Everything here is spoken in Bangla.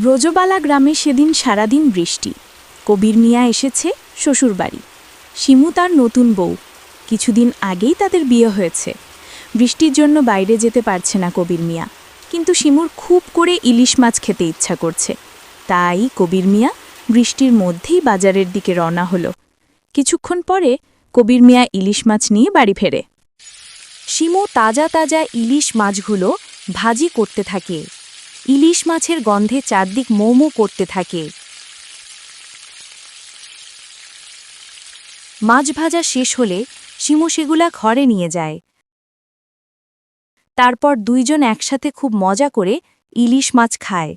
ব্রজবালা গ্রামে সেদিন সারাদিন বৃষ্টি। কবির মিয়া এসেছে শ্বশুরবাড়ি। শিমু তার নতুন বউ। কিছুদিন আগেই তাদের বিয়ে হয়েছে। বৃষ্টির জন্য বাইরে যেতে পারছে না কবির মিয়া, কিন্তু শিমুর খুব করে ইলিশ মাছ খেতে ইচ্ছা করছে। তাই কবির মিয়া বৃষ্টির মধ্যেই বাজারের দিকে রওনা হলো। কিছুক্ষণ পরে কবির মিয়া ইলিশ মাছ নিয়ে বাড়ি ফেরে। শিমু তাজা তাজা ইলিশ মাছগুলো ভাজি করতে থাকে। ইলিশ মাছের গন্ধে চারদিক মোমো করতে থাকে। মাছ ভাজা শেষ হলে শিমু সেগুলা ঘরে নিয়ে যায়। তারপর দুইজন একসাথে খুব মজা করে ইলিশ মাছ খায়।